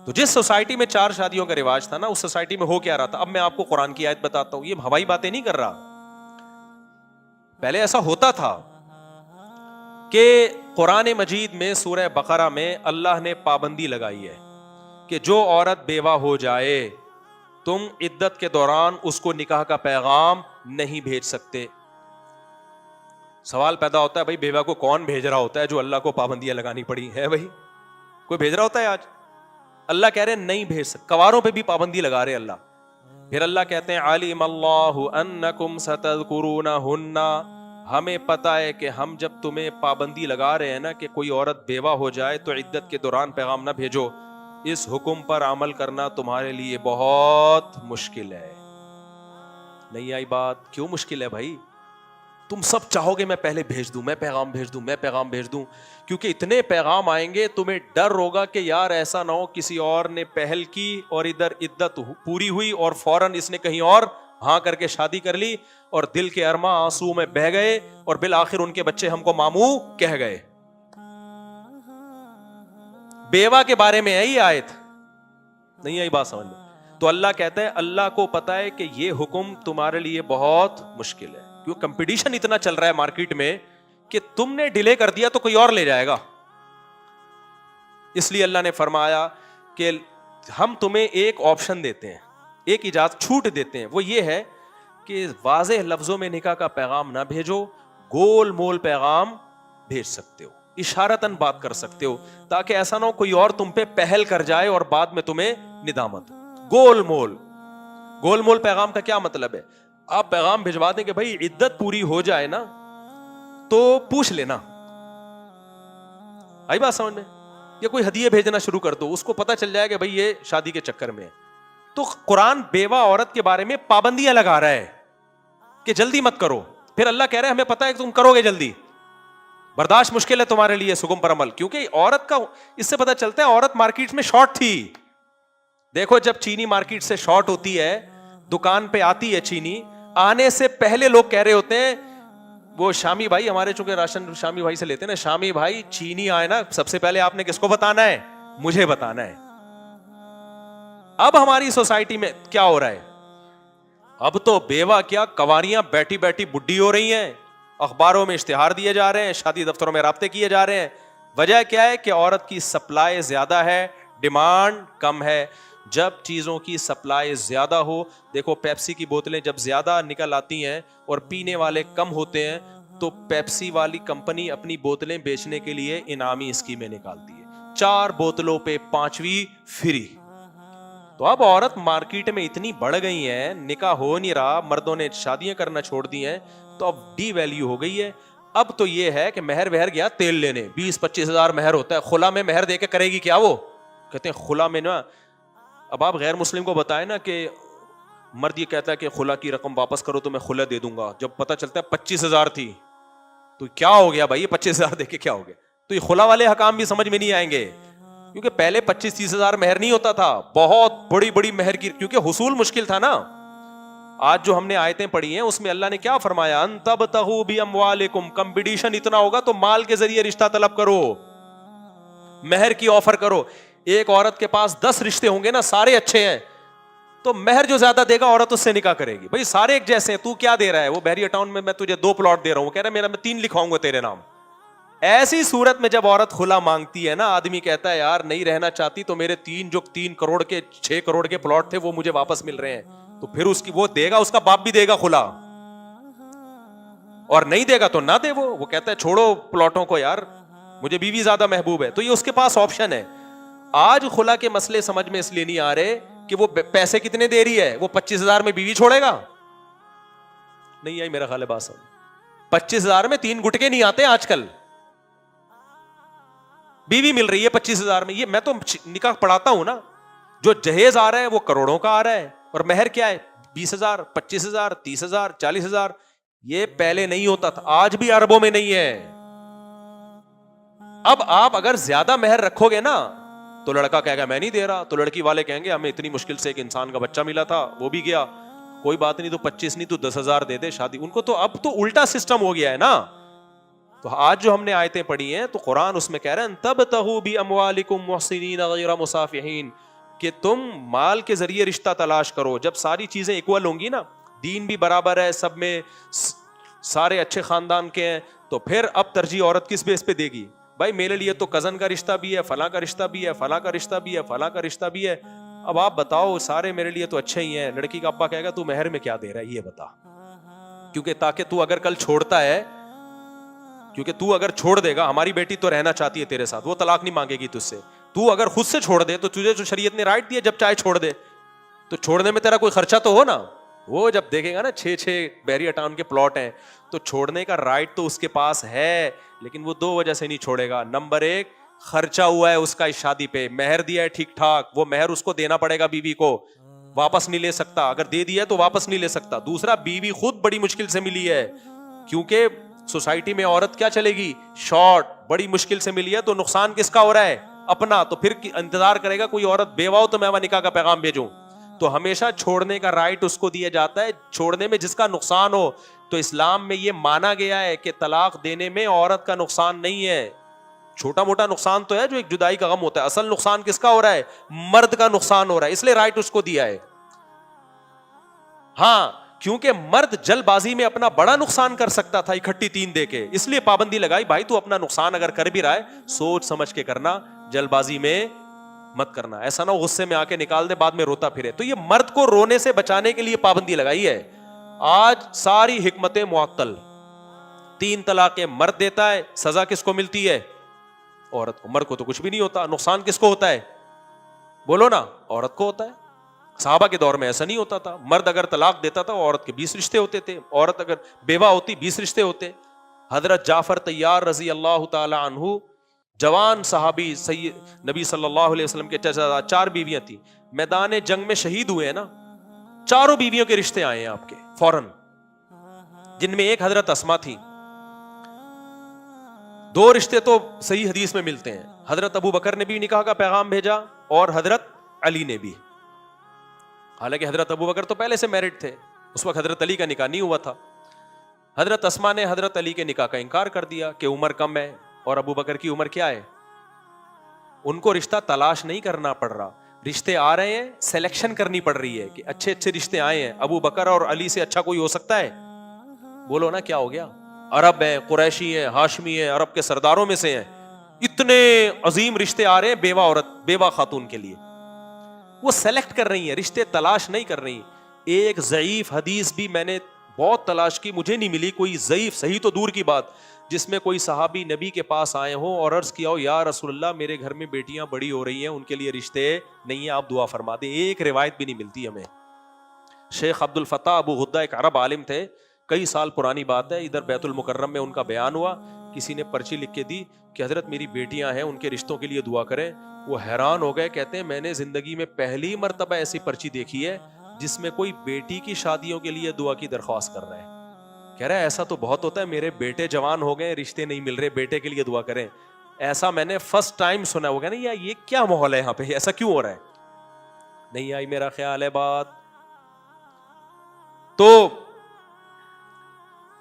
تو جس سوسائٹی میں 4 شادیوں کا رواج تھا نا، اس سوسائٹی میں ہو کیا رہا تھا؟ اب میں آپ کو قرآن کی آیت بتاتا ہوں، یہ ہوائی باتیں نہیں کر رہا. پہلے ایسا ہوتا تھا کہ قرآن مجید میں سورہ بقرہ میں اللہ نے پابندی لگائی ہے کہ جو عورت بیوہ ہو جائے تم عدت کے دوران اس کو نکاح کا پیغام نہیں بھیج سکتے. سوال پیدا ہوتا ہے بھائی بیوہ کو کون بھیج رہا ہوتا ہے جو اللہ کو پابندیاں لگانی پڑی ہے؟ بھائی کوئی بھیج رہا ہوتا ہے آج؟ اللہ کہہ رہے ہیں نہیں بھیج سکتے. کواروں پہ بھی پابندی لگا رہے اللہ. پھر اللہ کہتے ہیں علیم اللہ انکم ستذکرونہن، ہمیں پتا ہے کہ ہم جب تمہیں پابندی لگا رہے ہیں نا کہ کوئی عورت بیوہ ہو جائے تو عدت کے دوران پیغام نہ بھیجو، اس حکم پر عمل کرنا تمہارے لیے بہت مشکل ہے. نہیں آئی بات؟ کیوں مشکل ہے بھائی؟ تم سب چاہو گے میں پہلے بھیج دوں، میں پیغام بھیج دوں، میں پیغام بھیج دوں، کیونکہ اتنے پیغام آئیں گے تمہیں ڈر ہوگا کہ یار ایسا نہ ہو کسی اور نے پہل کی اور ادھر عدت پوری ہوئی اور فوراً اس نے کہیں اور ہاں کر کے شادی کر لی اور دل کے ارماں آنسو میں بہہ گئے اور بالآخر ان کے بچے ہم کو ماموں کہہ گئے. بیوہ کے بارے میں ہے یہ آیت. نہیں آئی بات سمجھ میں؟ تو اللہ کہتا ہے اللہ کو پتا ہے کہ یہ حکم تمہارے لیے بہت مشکل ہے، کیوں کمپٹیشن اتنا چل رہا ہے مارکیٹ میں کہ تم نے ڈیلے کر دیا تو کوئی اور لے جائے گا. اس لیے اللہ نے فرمایا کہ ہم تمہیں ایک آپشن دیتے ہیں، ایک اجازت چھوٹ دیتے ہیں، وہ یہ ہے کہ واضح لفظوں میں نکاح کا پیغام نہ بھیجو، گول مول پیغام بھیج سکتے ہو، اشارتاً بات کر سکتے ہو، تاکہ ایسا نہ ہو کوئی اور تم پہ پہل کر جائے اور بعد میں تمہیں ندامت. گول مول پیغام کا کیا مطلب ہے؟ آپ پیغام بھجوا دیں کہ بھائی عدت پوری ہو جائے نا تو پوچھ لینا. آئی بات سمجھ میں؟ یا کوئی ہدیے بھیجنا شروع کر دو، اس کو پتا چل جائے کہ بھائی یہ شادی کے چکر میں ہے. تو قرآن بیوہ عورت کے بارے میں پابندیاں لگا رہا ہے کہ جلدی مت کرو. پھر اللہ کہہ رہا ہے ہمیں پتا ہے کہ تم کرو گے جلدی، برداشت مشکل ہے تمہارے لیے سگم پر عمل. کیونکہ عورت کا اس سے پتا چلتا ہے عورت مارکیٹ میں شارٹ تھی. دیکھو جب چینی مارکیٹ سے شارٹ ہوتی ہے، دکان پہ آتی ہے چینی، آنے سے پہلے لوگ کہہ رہے ہوتے ہیں وہ شامی بھائی، ہمارے چونکہ راشن شامی بھائی سے لیتے ہیں نا، شامی بھائی چینی آئے نا سب سے پہلے آپ نے کس کو بتانا ہے؟ مجھے بتانا ہے. اب ہماری سوسائٹی میں کیا ہو رہا ہے؟ اب تو بیوہ کیا کنواریاں بیٹھی بیٹھی بڈھی ہو رہی ہیں، اخباروں میں اشتہار دیے جا رہے ہیں، شادی دفتروں میں رابطے کیے جا رہے ہیں. وجہ کیا ہے؟ کہ عورت کی سپلائی زیادہ ہے، ڈیمانڈ کم ہے. جب چیزوں کی سپلائی زیادہ ہو، دیکھو پیپسی کی بوتلیں جب زیادہ نکل آتی ہیں اور پینے والے کم ہوتے ہیں تو پیپسی والی کمپنی اپنی بوتلیں بیچنے کے لیے انعامی اسکیمیں نکالتی ہے، 4 بوتلوں پہ 5ویں فری. تو اب عورت مارکیٹ میں اتنی بڑھ گئی ہیں، نکاح ہو نہیں رہا، مردوں نے شادیاں کرنا چھوڑ دی ہیں، تو اب ڈی ویلیو ہو گئی ہے. اب تو یہ ہے کہ مہر وہر گیا تیل لینے، 20-25 ہزار مہر ہوتا ہے، خلا میں مہر دے کے کرے گی کیا؟ وہ کہتے ہیں خلا میں نا. اب آپ غیر مسلم کو بتائیں نا کہ مرد یہ کہتا ہے کہ خلا کی رقم واپس کرو تو میں خلا دے دوں گا، جب پتہ چلتا ہے 25,000 تھی تو کیا ہو گیا بھائی؟ 25,000 دے کے کیا ہو گیا؟ تو یہ خلا والے حکام بھی سمجھ میں نہیں آئیں گے، کیونکہ پہلے 25-30 ہزار مہر نہیں ہوتا تھا، بہت بڑی بڑی مہر کی، کیونکہ حصول مشکل تھا نا. آج جو ہم نے آیتیں پڑھی ہیں اس میں اللہ نے کیا فرمایا؟ ان تبتغوا باموالکم، کمپٹیشن اتنا ہوگا تو مال کے ذریعے رشتہ طلب کرو، مہر کی آفر کرو. ایک عورت کے پاس 10 رشتے ہوں گے نا، سارے اچھے ہیں، تو مہر جو زیادہ دے گا عورت اس سے نکاح کرے گی. بھائی سارے ایک جیسے ہیں، تو کیا دے رہا ہے؟ وہ بحریہ ٹاؤن میں تجھے 2 پلاٹ دے رہا ہوں، وہ کہہ رہا ہے میں 3 لکھواؤں گا تیرے نام. ایسی صورت میں جب عورت خلا مانگتی ہے نا، آدمی کہتا ہے یار نہیں رہنا چاہتی تو میرے 3 کروڑ کے 6 کروڑ کے پلاٹ تھے وہ مجھے واپس مل رہے ہیں، تو پھر اس کی وہ دے گا، اس کا باپ بھی دے گا خلا، اور نہیں دے گا تو نہ دے. وہ کہتا ہے چھوڑو پلاٹوں کو یار، مجھے بیوی زیادہ محبوب ہے. تو یہ اس کے پاس آپشن ہے. آج خلا کے مسئلے سمجھ میں اس لیے نہیں آ رہے کہ وہ پیسے کتنے دے رہی ہے، وہ 25,000 میں بیوی چھوڑے گا؟ نہیں آئی میرا خیال ہے بات سمجھ. 25,000 میں 3 گٹکے نہیں آتے آج کل. بیوی مل رہی ہے 25,000 میں. یہ میں تو نکاح پڑھاتا ہوں نا، جو جہیز آ رہا ہے وہ کروڑوں کا آ رہا ہے، اور مہر کیا ہے؟ 20,000 25,000 30,000 40,000. یہ پہلے نہیں ہوتا تھا، آج بھی اربوں میں نہیں ہے. اب آپ اگر زیادہ مہر رکھو گے نا تو لڑکا کہے گا میں نہیں دے رہا، تو لڑکی والے کہیں گے ہمیں اتنی مشکل سے ایک انسان کا بچہ ملا تھا وہ بھی گیا، کوئی بات نہیں، تو 25 نہیں تو 10,000 دے دے شادی. ان کو تو اب تو الٹا سسٹم ہو گیا ہے نا. تو آج جو ہم نے آیتیں پڑھی ہیں تو قرآن اس میں کہہ رہے ہیں تبتغوا باموالکم محسنین غیر مسافحین، کہ تم مال کے ذریعے رشتہ تلاش کرو. جب ساری چیزیں اکول ہوں گی نا, دین بھی برابر ہے, سب میں سارے اچھے خاندان کے ہیں, تو پھر اب ترجیح عورت کس بیس پہ دے گی؟ بھائی میرے لیے تو کزن کا رشتہ بھی ہے, فلاں کا رشتہ بھی ہے, فلاں کا رشتہ بھی ہے, فلاں کا رشتہ بھی ہے. اب آپ بتاؤ, سارے میرے لیے تو اچھے ہی ہیں. لڑکی کا ابا کہے گا تو مہر میں کیا دے رہا ہے یہ بتا, کیونکہ تاکہ تو اگر کل چھوڑتا ہے, کیونکہ تو اگر چھوڑ دے گا, ہماری بیٹی تو رہنا چاہتی ہے تیرے ساتھ, وہ طلاق نہیں مانگے گی تجھ سے. تو اگر خود سے چھوڑ دے تو تجھے جو شریعت نے رائٹ دیا, جب چاہے چھوڑ دے, تو چھوڑنے میں تیرا کوئی خرچہ تو ہو نا. وہ جب دیکھے گا نا 6 بیریا ٹاؤن کے پلاٹ ہیں, تو چھوڑنے کا رائٹ تو اس کے پاس ہے, لیکن وہ 2 وجہ سے نہیں چھوڑے گا. نمبر 1, خرچہ ہوا ہے اس کا اس شادی پہ, مہر دیا ہے ٹھیک ٹھاک, وہ مہر اس کو دینا پڑے گا, بیوی کو واپس نہیں لے سکتا, اگر دے دیا ہے تو واپس نہیں لے سکتا. دوسرا, بیوی خود بڑی مشکل سے ملی ہے, کیونکہ سوسائٹی میں عورت کیا چلے گی, شارٹ, بڑی مشکل سے ملی ہے, تو نقصان کس کا ہو رہا ہے, اپنا. تو پھر انتظار کرے گا کوئی عورت بیوہ ہو تو میں نکاح کا پیغام بھیجوں. تو ہمیشہ چھوڑنے کا رائٹ اس کو دیا جاتا ہے, چھوڑنے میں جس کا نقصان ہو. تو اسلام میں یہ مانا گیا ہے کہ طلاق دینے میں عورت کا نقصان نہیں ہے. چھوٹا موٹا نقصان تو ہے جو ایک جدائی کا غم ہوتا ہے, اصل نقصان کس کا ہو رہا ہے, مرد کا نقصان ہو رہا ہے, اس لیے رائٹ اس کو دیا ہے. ہاں, کیونکہ مرد جلد بازی میں اپنا بڑا نقصان کر سکتا تھا اکٹھی 3 دے کے, اس لیے پابندی لگائی, بھائی تو اپنا نقصان اگر کر بھی رہا ہے سوچ سمجھ کے کرنا, جلد بازی میں مت کرنا, ایسا نہ غصے میں آ کے نکال دے بعد میں روتا پھرے. تو یہ مرد کو رونے سے بچانے کے لیے پابندی لگائی ہے. آج ساری حکمتیں معطل, 3 طلاقیں مرد دیتا ہے, سزا کس کو ملتی ہے, عورت کو. مرد کو تو کچھ بھی نہیں ہوتا, نقصان کس کو ہوتا ہے, بولو نا, عورت کو ہوتا ہے. صحابہ کے دور میں ایسا نہیں ہوتا تھا, مرد اگر طلاق دیتا تھا عورت کے 20 رشتے ہوتے تھے, عورت اگر بیوہ ہوتی 20 رشتے ہوتے. حضرت جعفر طیار رضی اللہ تعالی عنہ, جوان صحابی, نبی صلی اللہ علیہ وسلم کے چچا, 4 بیویاں تھیں, میدان جنگ میں شہید ہوئے نا, 4 بیویوں کے رشتے آئے ہیں آپ کے فوراً, جن میں ایک حضرت اسما تھی. 2 رشتے تو صحیح حدیث میں ملتے ہیں, حضرت ابو بکر نے بھی نکاح کا پیغام بھیجا اور حضرت علی نے بھی. حالانکہ حضرت ابو بکر تو پہلے سے میرڈ تھے, اس وقت حضرت علی کا نکاح نہیں ہوا تھا. حضرت اسما نے حضرت علی کے نکاح کا انکار کر دیا کہ عمر کم ہے, اور ابو بکر کی عمر کیا ہے. ان کو رشتہ تلاش نہیں کرنا پڑ رہا, رشتے آ رہے ہیں, سلیکشن کرنی پڑ رہی ہے کہ اچھے اچھے رشتے آئے ہیں. ابو بکر اور علی سے اچھا کوئی ہو سکتا ہے, بولو نا کیا ہو گیا. عرب ہیں, قریشی ہیں, ہاشمی ہیں, عرب کے سرداروں میں سے ہیں, اتنے عظیم رشتے آ رہے ہیں بیوہ عورت, بیوہ خاتون کے لیے. وہ سلیکٹ کر رہی ہیں, رشتے تلاش نہیں کر رہی. ایک ضعیف حدیث بھی میں نے بہت تلاش کی, مجھے نہیں ملی کوئی ضعیف, صحیح تو دور کی بات, جس میں کوئی صحابی نبی کے پاس آئے ہوں اور عرض کیا ہو, یا رسول اللہ میرے گھر میں بیٹیاں بڑی ہو رہی ہیں, ان کے لیے رشتے نہیں ہیں, آپ دعا فرما دیں. ایک روایت بھی نہیں ملتی ہمیں. شیخ عبد الفتاح ابو غدہ ایک عرب عالم تھے, کئی سال پرانی بات ہے, ادھر بیت المکرم میں ان کا بیان ہوا, کسی نے پرچی لکھ کے دی کہ حضرت میری بیٹیاں ہیں, ان کے رشتوں کے لیے دعا کریں. وہ حیران ہو گئے, کہتے ہیں میں نے زندگی میں پہلی مرتبہ ایسی پرچی دیکھی ہے جس میں کوئی بیٹی کی شادیوں کے لیے دعا کی درخواست کر رہا ہے. کہہ رہا ہے ایسا تو بہت ہوتا ہے, میرے بیٹے جوان ہو گئے, رشتے نہیں مل رہے, بیٹے کے لیے دعا کریں. ایسا میں نے فرسٹ ٹائم سنا. وہ کہنا یہ کیا ماحول ہے یہاں پہ, ایسا کیوں ہو رہا ہے. نہیں آئی میرا خیال ہے بات. تو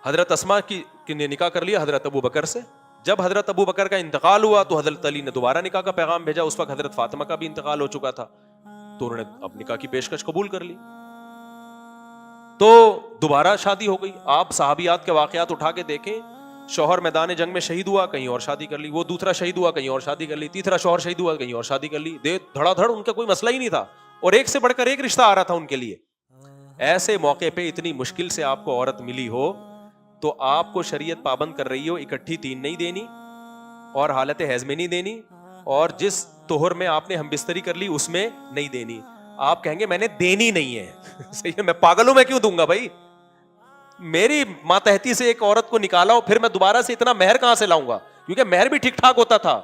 حضرت اسما کی نے نکاح کر لیا حضرت ابو بکر سے. جب حضرت ابو بکر کا انتقال ہوا تو حضرت علی نے دوبارہ نکاح کا پیغام بھیجا. اس وقت حضرت فاطمہ کا بھی انتقال ہو چکا تھا, تو انہوں نے اب نکاح کی پیشکش قبول کر لی, تو دوبارہ شادی ہو گئی. آپ صحابیات کے واقعات اٹھا کے دیکھیں, شوہر میدان جنگ میں شہید ہوا, کہیں اور شادی کر لی, وہ دوسرا شہید ہوا, کہیں اور شادی کر لی, تیسرا شوہر شہید ہوا, کہیں اور شادی کر لی. دھڑا دھڑ, ان کا کوئی مسئلہ ہی نہیں تھا, اور ایک سے بڑھ کر ایک رشتہ آ رہا تھا ان کے لیے. ایسے موقع پہ اتنی مشکل سے آپ کو عورت ملی ہو تو آپ کو شریعت پابند کر رہی ہو اکٹھی 3 نہیں دینی, اور حالت حیض میں نہیں دینی, اور جس طہر میں آپ نے ہم بستری کر لی اس میں نہیں دینی. آپ کہیں گے میں نے دینی نہیں ہے. صحیح ہے, میں پاگل ہوں, میں کیوں دوں گا بھائی. میری ماتحتی سے ایک عورت کو نکالا ہو, پھر میں دوبارہ سے اتنا مہر کہاں سے لاؤں گا, کیونکہ مہر بھی ٹھیک ٹھاک ہوتا تھا.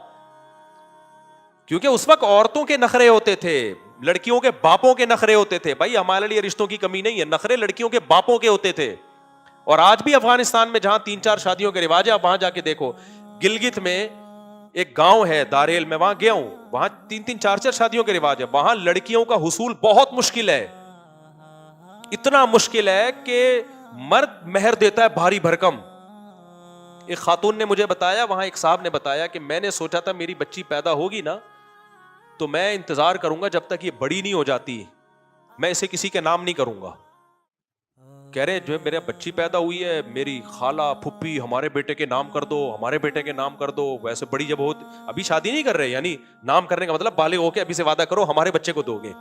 کیونکہ اس وقت عورتوں کے نخرے ہوتے تھے, لڑکیوں کے باپوں کے نخرے ہوتے تھے. بھائی ہمارے لیے رشتوں کی کمی نہیں ہے, نخرے لڑکیوں کے باپوں کے ہوتے تھے. اور آج بھی افغانستان میں جہاں 3-4 شادیوں کے رواج ہے, آپ وہاں جا کے دیکھو. گلگت میں ایک گاؤں ہے داریل, میں وہاں گیا ہوں, وہاں 3-3 4-4 شادیوں کے رواج ہے. وہاں لڑکیوں کا حصول بہت مشکل ہے, اتنا مشکل ہے کہ مرد مہر دیتا ہے بھاری بھرکم. ایک خاتون نے مجھے بتایا, وہاں ایک صاحب نے بتایا کہ میں نے سوچا تھا میری بچی پیدا ہوگی نا تو میں انتظار کروں گا جب تک یہ بڑی نہیں ہو جاتی, میں اسے کسی کے نام نہیں کروں گا. کہہ رہے جو میرے بچی پیدا ہوئی ہے, میری خالہ پھپھی ہمارے بیٹے کے نام کر دو, ہمارے بیٹے کے نام کر دو. ویسے بڑی جب ہوتی, ابھی شادی نہیں کر رہے, یعنی نام کرنے کا مطلب بالغ ہو کے ابھی سے وعدہ کرو ہمارے بچے کو دو گے.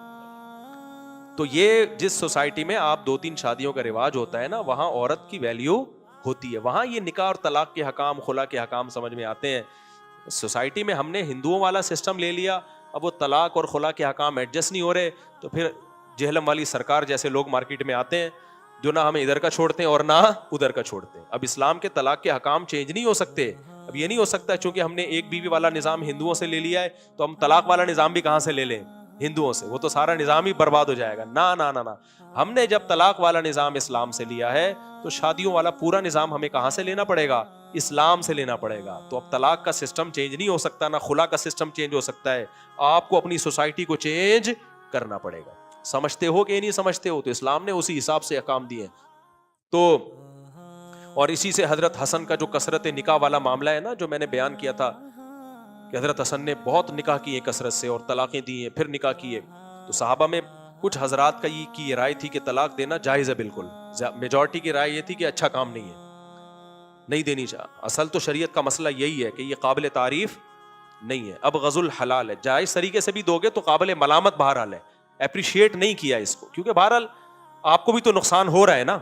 تو یہ جس سوسائٹی میں آپ 2-3 شادیوں کا رواج ہوتا ہے نا, وہاں عورت کی ویلیو ہوتی ہے, وہاں یہ نکاح اور طلاق کے حکام, خلا کے حکام سمجھ میں آتے ہیں. سوسائٹی میں ہم نے ہندوؤں والا سسٹم لے لیا, اب وہ طلاق اور خلا کے حکام ایڈجسٹ نہیں ہو رہے, تو پھر جہلم والی سرکار جیسے لوگ مارکیٹ میں آتے ہیں جو نہ ہمیں ادھر کا چھوڑتے ہیں اور نہ ادھر کا چھوڑتے ہیں. اب اسلام کے طلاق کے حکام چینج نہیں ہو سکتے. اب یہ نہیں ہو سکتا چونکہ ہم نے ایک بیوی والا نظام ہندوؤں سے لے لیا ہے تو ہم طلاق والا نظام بھی کہاں سے لے لیں, ہندوؤں سے. وہ تو سارا نظام ہی برباد ہو جائے گا. نہ, ہم نے جب طلاق والا نظام اسلام سے لیا ہے تو شادیوں والا پورا نظام ہمیں کہاں سے لینا پڑے گا, اسلام سے لینا پڑے گا. تو اب طلاق کا سسٹم چینج نہیں ہو سکتا, نہ خلا کا سسٹم چینج ہو سکتا ہے. آپ کو اپنی سوسائٹی کو چینج کرنا پڑے گا. سمجھتے ہو کہ نہیں سمجھتے ہو؟ تو اسلام نے اسی حساب سے احکام دیے. تو اور اسی سے حضرت حسن کا جو کثرت نکاح والا معاملہ ہے نا, جو میں نے بیان کیا تھا کہ حضرت حسن نے بہت نکاح کیے کثرت سے اور طلاقیں دی ہیں, پھر نکاح کیے. تو صحابہ میں کچھ حضرات کا یہ رائے تھی کہ طلاق دینا جائز ہے بالکل. میجورٹی کی رائے یہ تھی کہ اچھا کام نہیں ہے, نہیں دینی چاہیے. اصل تو شریعت کا مسئلہ یہی ہے کہ یہ قابل تعریف نہیں ہے. اب غزل حلال ہے, جائز طریقے سے بھی دو گے تو قابل ملامت بہرحال ہے. اپریشیٹ نہیں کیا اس کو, کیونکہ بہرحال آپ کو بھی تو نقصان ہو رہا ہے نا,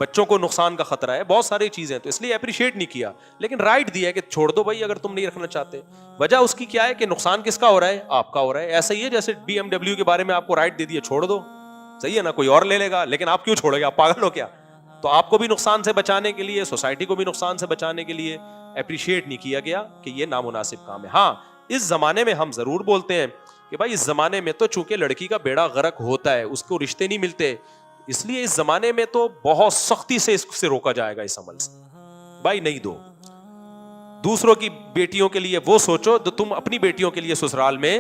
بچوں کو نقصان کا خطرہ ہے, بہت ساری چیزیں, تو اس لیے اپریشیٹ نہیں کیا. لیکن رائٹ دیا ہے کہ چھوڑ دو بھائی اگر تم نہیں رکھنا چاہتے. وجہ اس کی کیا ہے کہ نقصان کس کا ہو رہا ہے, آپ کا ہو رہا ہے. ایسا ہی ہے جیسے BMW کے بارے میں آپ کو رائٹ دے دیا چھوڑ دو, صحیح ہے نا, کوئی اور لے لے گا, لیکن آپ کیوں چھوڑے گے, آپ پاگل ہو کیا؟ تو آپ کو بھی نقصان سے بچانے کے لیے, سوسائٹی کو بھی نقصان سے بچانے کے لیے اپریشیٹ نہیں کیا گیا کہ یہ نامناسب کام ہے. ہاں اس زمانے میں ہم ضرور بولتے ہیں کہ بھائی اس زمانے میں تو چونکہ لڑکی کا بیڑا غرق ہوتا ہے, اس کو رشتے نہیں ملتے, اس لیے اس زمانے میں تو بہت سختی سے اس سے روکا جائے گا اس عمل سے. بھائی نہیں دو. دوسروں کی بیٹیوں کے لیے وہ سوچو تو تم اپنی بیٹیوں کے لیے سسرال میں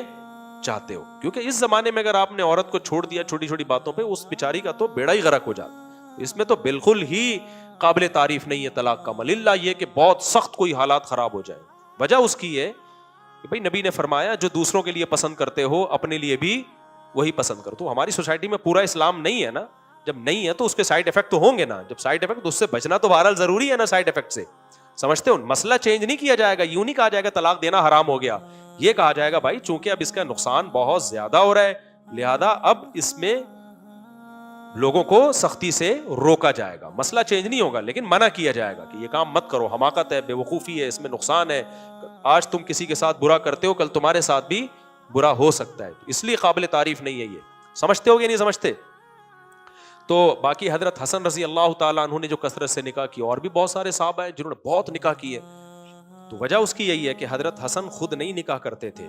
چاہتے ہو, کیونکہ اس زمانے میں اگر آپ نے عورت کو چھوڑ دیا چھوٹی چھوٹی باتوں پہ, اس بیچاری کا تو بیڑا ہی غرق ہو جاتا. اس میں تو بالکل ہی قابل تعریف نہیں ہے طلاق کا عمل, الا یہ کہ بہت سخت کوئی حالات خراب ہو جائے. وجہ اس کی ہے کہ بھائی نبی نے فرمایا جو دوسروں کے لیے پسند کرتے ہو اپنے لیے بھی وہی پسند کرو. تو ہماری سوسائٹی میں پورا اسلام نہیں ہے نا, جب نہیں ہے تو اس کے سائڈ افیکٹ تو ہوں گے نا. جب سائڈ افیکٹ, تو اس سے بچنا تو بہرحال ضروری ہے نا سائڈ افیکٹ سے. سمجھتے ہو؟ مسئلہ چینج نہیں کیا جائے گا, یوں نہیں کہا جائے گا طلاق دینا حرام ہو گیا. یہ کہا جائے گا بھائی چونکہ اب اس کا نقصان بہت زیادہ ہو رہا ہے, لہذا اب اس میں لوگوں کو سختی سے روکا جائے گا. مسئلہ چینج نہیں ہوگا لیکن منع کیا جائے گا کہ یہ کام مت کرو, حماقت ہے, بے وقوفی ہے, اس میں نقصان ہے. آج تم کسی کے ساتھ برا کرتے ہو, کل تمہارے ساتھ بھی برا ہو سکتا ہے, اس لیے قابل تعریف نہیں ہے یہ. سمجھتے ہو یا نہیں سمجھتے؟ تو باقی حضرت حسن رضی اللہ تعالیٰ عنہ نے جو کثرت سے نکاح کی, اور بھی بہت سارے صحابہ ہیں جنہوں نے بہت نکاح کیے. تو وجہ اس کی یہی ہے کہ حضرت حسن خود نہیں نکاح کرتے تھے,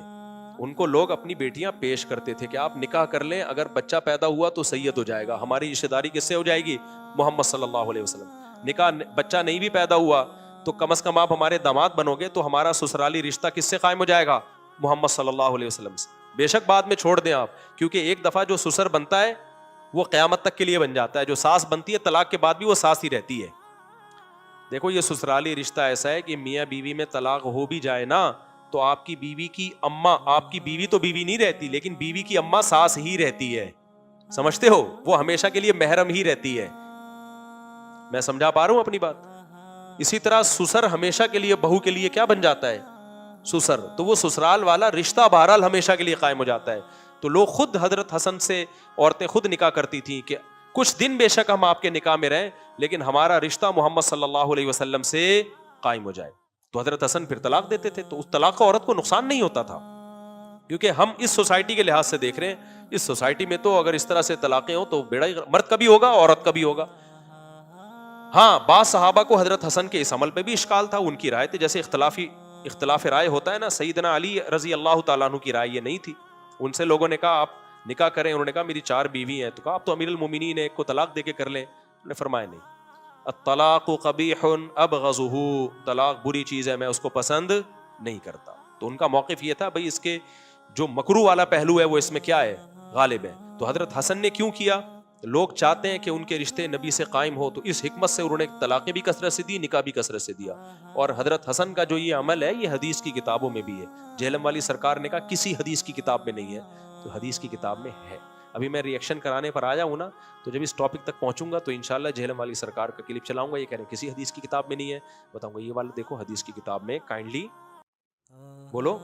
ان کو لوگ اپنی بیٹیاں پیش کرتے تھے کہ آپ نکاح کر لیں, اگر بچہ پیدا ہوا تو سید ہو جائے گا, ہماری رشتہ داری کس سے ہو جائے گی, محمد صلی اللہ علیہ وسلم. نکاح بچہ نہیں بھی پیدا ہوا تو کم از کم آپ ہمارے داماد بنو گے تو ہمارا سسرالی رشتہ کس سے قائم ہو جائے گا, محمد صلی اللہ علیہ وسلم سے. بے شک بعد میں چھوڑ دیں آپ, کیونکہ ایک دفعہ جو سسر بنتا ہے وہ قیامت تک کے لیے بن جاتا ہے, جو ساس بنتی ہے طلاق کے بعد بھی وہ ساس ہی رہتی ہے. دیکھو یہ سسرالی رشتہ ایسا ہے کہ میاں بیوی میں طلاق ہو بھی جائے نا تو آپ کی بیوی کی اماں, آپ کی بیوی تو بیوی نہیں رہتی لیکن بیوی کی اماں ساس ہی رہتی ہے. سمجھتے ہو؟ وہ ہمیشہ کے لیے محرم ہی رہتی ہے. میں سمجھا پا رہا ہوں اپنی بات؟ اسی طرح سسر ہمیشہ کے لیے بہو کے لیے کیا بن جاتا ہے, سسر. تو وہ سسرال والا رشتہ بہرحال ہمیشہ کے لیے قائم ہو جاتا ہے. تو لوگ خود حضرت حسن سے عورتیں خود نکاح کرتی تھیں کہ کچھ دن بے شک ہم آپ کے نکاح میں رہیں لیکن ہمارا رشتہ محمد صلی اللہ علیہ وسلم سے قائم ہو جائے. تو حضرت حسن پھر طلاق دیتے تھے, تو اس طلاق کا عورت کو نقصان نہیں ہوتا تھا, کیونکہ ہم اس سوسائٹی کے لحاظ سے دیکھ رہے ہیں. اس سوسائٹی میں تو اگر اس طرح سے طلاقیں ہوں تو بیڑا ہی, مرد کا بھی ہوگا عورت کا بھی ہوگا. ہاں بعض صحابہ کو حضرت حسن کے اس عمل پہ بھی اشکال تھا, ان کی رائے تھی, جیسے اختلاف رائے ہوتا ہے نا, سیدنا علی رضی اللہ تعالیٰ عنہ کی رائے یہ نہیں تھی. ان سے لوگوں نے کہا آپ نکاح کریں, انہوں نے کہا میری 4 بیوی ہیں, تو کہا آپ تو امیر المومنین ہیں, ایک کو طلاق دے کے کر لیں. انہوں نے فرمایا نہیں, الطلاق قبیح ابغضہ, طلاق بری چیز ہے, میں اس کو پسند نہیں کرتا. تو ان کا موقف یہ تھا بھئی اس کے جو مکروہ والا پہلو ہے وہ اس میں کیا ہے, غالب ہے. تو حضرت حسن نے کیوں کیا, لوگ چاہتے ہیں کہ ان کے رشتے نبی سے قائم ہو، تو اس حکمت سے انہوں نے طلاقیں بھی کثرت سے دی، نکاح بھی کثرت سے دیا. اور حضرت حسن کا جو یہ عمل ہے یہ حدیث کی کتابوں میں بھی ہے. جہلم والی سرکار نے کہا کسی حدیث کی کتاب میں نہیں ہے، تو حدیث کی کتاب میں ہے. ابھی میں ری ایکشن کرانے پر آیا ہوں نا، تو جب اس ٹاپک تک پہنچوں گا تو انشاءاللہ جہلم والی سرکار کا کلپ چلاؤں گا، یہ کہہ رہے ہیں کسی حدیث کی کتاب میں نہیں ہے، بتاؤں گا یہ والا دیکھو حدیث کی کتاب میں کائنڈلی بولو